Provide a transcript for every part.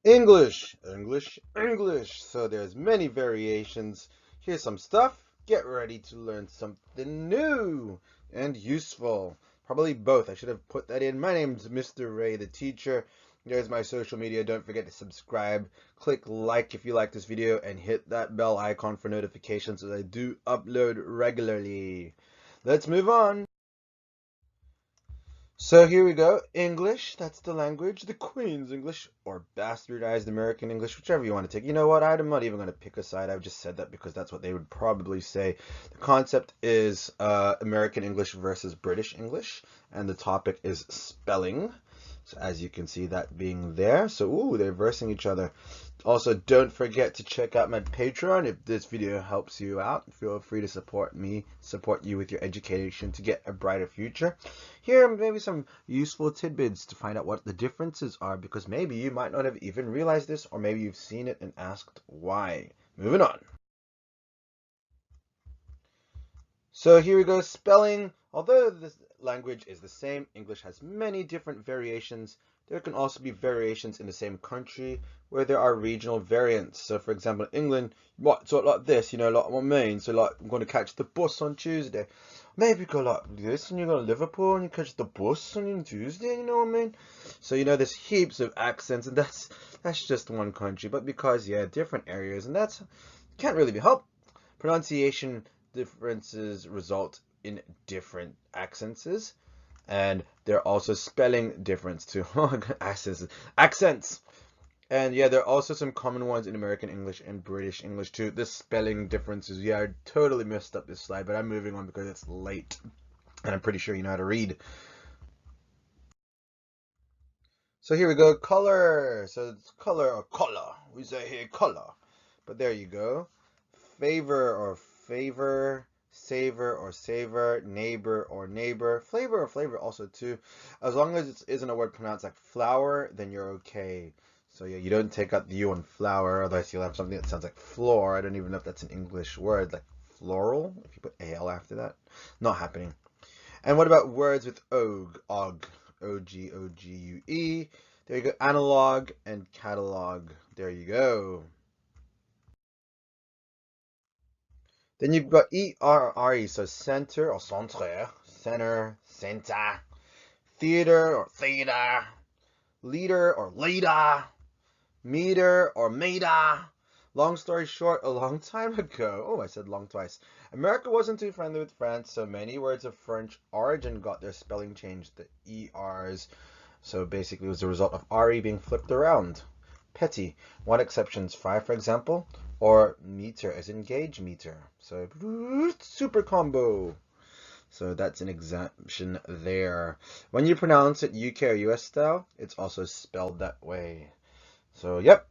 English, English, English. So there's many variations. Here's some stuff. Get ready to learn something new and useful. Probably both. I should have put that in. My name's Mr. Ray, the teacher. There's my social media. Don't forget to subscribe. Click like if you like this video and hit that bell icon for notifications as I do upload regularly. Let's move on. So here we go. English, that's the language. The Queen's English or bastardized American English, whichever you want to take. You know what? I'm not even going to pick a side. I've just said that because that's what they would probably say. The concept is American English versus British English, and the topic is spelling. So as you can see that being there. So, ooh, they're versing each other. Also, don't forget to check out my Patreon. If this video helps you out, feel free to support me, support you with your education to get a brighter future. Here are maybe some useful tidbits to find out what the differences are, because maybe you might not have even realized this, or maybe you've seen it and asked why. Moving on. So here we go, spelling. Although this language is the same, English has many different variations. There can also be variations in the same country where there are regional variants. So for example, in England, what sort like this, you know, like what I mean. So like, I'm going to catch the bus on Tuesday. Maybe go like this and you go to Liverpool and you catch the bus on Tuesday, you know what I mean? So, you know, there's heaps of accents, and that's just one country. But because, yeah, different areas, and that's can't really be helped. Pronunciation differences result in different accents, and there are also spelling difference too. Accents. And yeah, there are also some common ones in American English and British English too. The spelling differences. Yeah, I totally messed up this slide, but I'm moving on because it's late and I'm pretty sure you know how to read. So here we go, color. So it's color or color. We say here color, but there you go. Favor or favor, savor or savor, neighbor or neighbor, flavor or flavor also too. As long as it isn't a word pronounced like flower, then you're okay. So yeah, you don't take out the U on flower, otherwise you'll have something that sounds like floor. I don't even know if that's an English word, like floral, if you put AL after that. Not happening. And what about words with og, O-G-O-G-U-E? There you go, analog and catalog. There you go. Then you've got E-R-R-E, so center or centre, center, center, theater or theta, leader or leader, meter or meter. Long story short, a long time ago, oh, I said long twice, America wasn't too friendly with France, so many words of French origin got their spelling changed, the ERs. So basically it was a result of RE being flipped around. Petty. One exception's 5, for example, or meter as in gauge meter. So super combo. So that's an exemption there. When you pronounce it UK or US style, it's also spelled that way. So yep,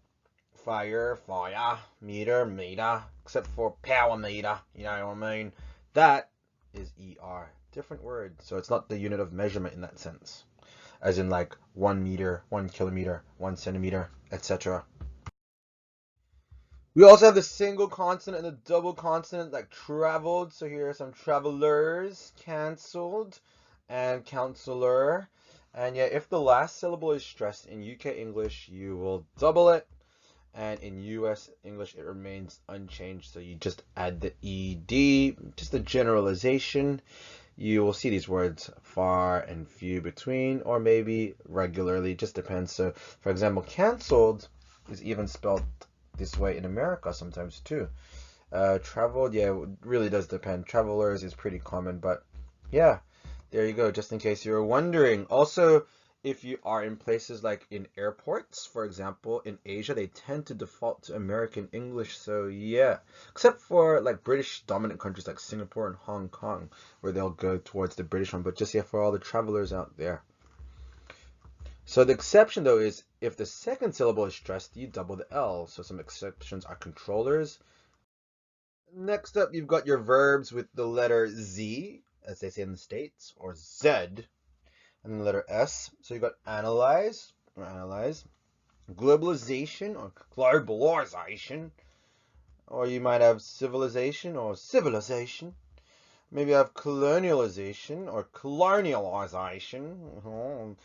fire, fire, meter, meter, except for power meter, you know what I mean? That is ER. Different word. So it's not the unit of measurement in that sense. As in like 1 meter, 1 kilometer, 1 centimeter, etc. We also have the single consonant and the double consonant like traveled. So here are some travelers, cancelled, and counselor. And yeah, if the last syllable is stressed in UK English, you will double it. And in US English, it remains unchanged. So you just add the ED, just a generalization. You will see these words far and few between, or maybe regularly, just depends. So for example, cancelled is even spelled this way in America sometimes too. Traveled, yeah, it really does depend. Travelers is pretty common, but yeah, there you go, just in case you were wondering. Also, if you are in places like in airports, for example, in Asia, they tend to default to American English. So yeah, except for like British dominant countries like Singapore and Hong Kong, where they'll go towards the British one. But just yeah, for all the travelers out there. So the exception though is if the second syllable is stressed, you double the L. So some exceptions are controllers. Next up, you've got your verbs with the letter Z, as they say in the States, or Z, and then the letter S. So you've got analyze, globalization, or globalization, or you might have civilization or civilization, Maybe I have colonialization or colonialization.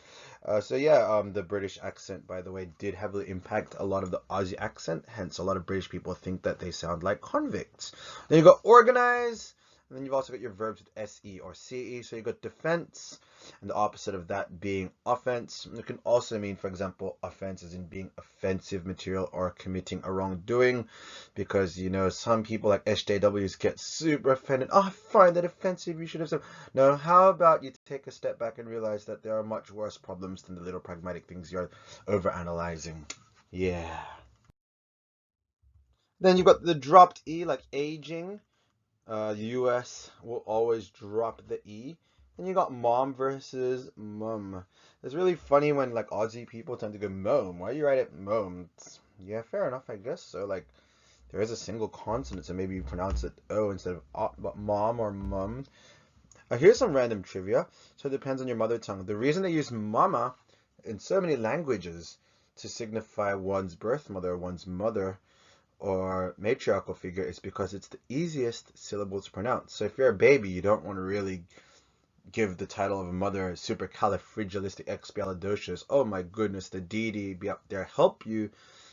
So yeah, the British accent, by the way, did heavily impact a lot of the Aussie accent. Hence, a lot of British people think that they sound like convicts. Then you got organize, and then you've also got your verbs with SE or CE. So you got defense, and the opposite of that being offense. It can also mean, for example, offense as in being offensive material or committing a wrongdoing, because you know some people like SJWs get super offended. Oh, I find that offensive. You should have said no. How about you take a step back and realize that there are much worse problems than the little pragmatic things you're overanalyzing. Yeah. Then you've got the dropped E, like aging. US will always drop the E. Then you got mom versus mum. It's really funny when like Aussie people tend to go mom. Why do you write it mom? Yeah, fair enough, I guess. So like there is a single consonant, so maybe you pronounce it O instead of but mom or mum. Here's some random trivia. So it depends on your mother tongue. The reason they use mama in so many languages to signify one's birth mother, one's mother, or matriarchal figure is because it's the easiest syllable to pronounce. So if you're a baby, you don't want to really give the title of a mother supercalifragilisticexpialidocious. Oh my goodness, the deity be up there help you,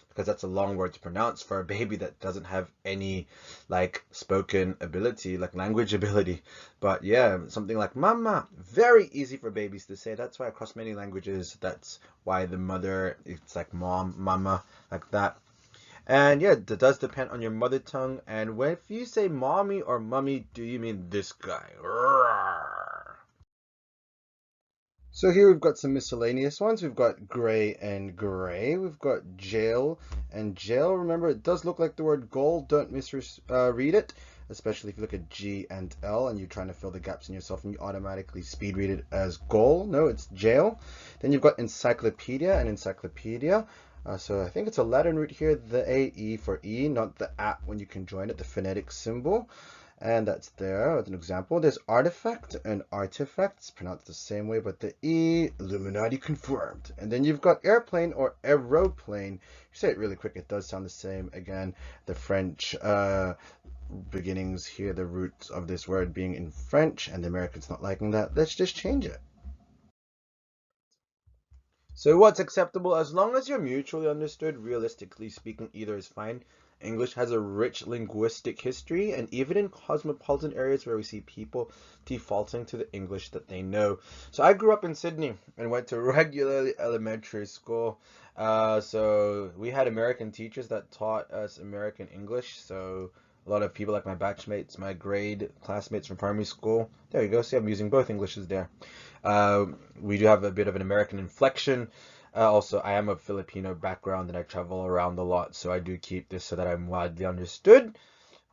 because that's a long word to pronounce for a baby that doesn't have any like spoken ability, like language ability. But yeah, something like mama, very easy for babies to say. That's why across many languages, that's why the mother, it's like mom, mama, like that. And yeah, it does depend on your mother tongue. And when if you say mommy or mummy, do you mean this guy? So here we've got some miscellaneous ones. We've got gray and gray. We've got jail and jail. Remember, it does look like the word goal. Don't misread it, especially if you look at G and L and you're trying to fill the gaps in yourself and you automatically speed read it as goal. No, it's jail. Then you've got encyclopedia and encyclopedia. So I think it's a Latin root here, the AE for E, not the at when you can join it, the phonetic symbol. And that's there as an example. There's artifact and artifacts, pronounced the same way, but the E, Illuminati confirmed. And then you've got airplane or aeroplane. You say it really quick, it does sound the same. Again, the French beginnings here, the roots of this word being in French, and the Americans not liking that. Let's just change it. So what's acceptable? As long as you're mutually understood, realistically speaking, either is fine. English has a rich linguistic history, and even in cosmopolitan areas where we see people defaulting to the English that they know. So I grew up in Sydney and went to regularly elementary school. So we had American teachers that taught us American English. So a lot of people like my batchmates, my grade classmates from primary school. There you go. See, I'm using both Englishes there. We do have a bit of an American inflection. Also, I am of Filipino background and I travel around a lot, so I do keep this so that I'm widely understood.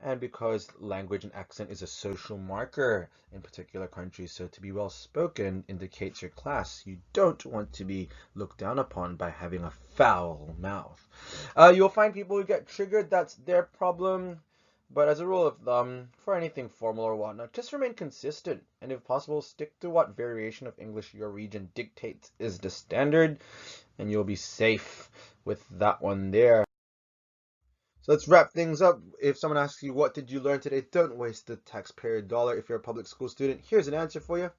And because language and accent is a social marker in particular countries, so to be well spoken indicates your class. You don't want to be looked down upon by having a foul mouth. You'll find people who get triggered, that's their problem. But as a rule of thumb, for anything formal or whatnot, just remain consistent, and if possible, stick to what variation of English your region dictates is the standard, and you'll be safe with that one there. So let's wrap things up. If someone asks you, what did you learn today? Don't waste the taxpayer dollar if you're a public school student. Here's an answer for you.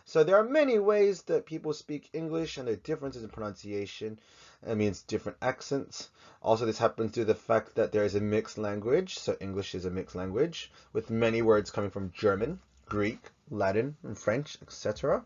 So there are many ways that people speak English, and there are differences in pronunciation. That means different accents. Also, this happens due to the fact that there is a mixed language. So English is a mixed language with many words coming from German, Greek, Latin, and French, etc.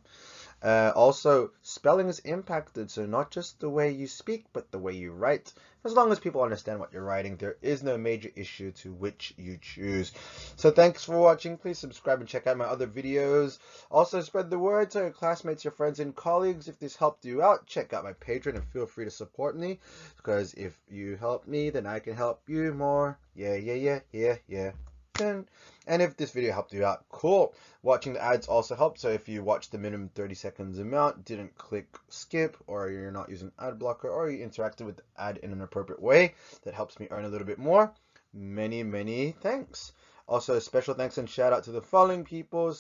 Also, spelling is impacted, so not just the way you speak, but the way you write. As long as people understand what you're writing, there is no major issue to which you choose. So thanks for watching. Please subscribe and check out my other videos. Also, spread the word to your classmates, your friends, and colleagues. If this helped you out, check out my Patreon and feel free to support me, because if you help me, then I can help you more. Yeah. And if this video helped you out, cool. Watching the ads also helps. So if you watch the minimum 30 seconds amount, didn't click skip, or you're not using ad blocker, or you interacted with the ad in an appropriate way, that helps me earn a little bit more. Many thanks. Also, special thanks and shout out to the following people.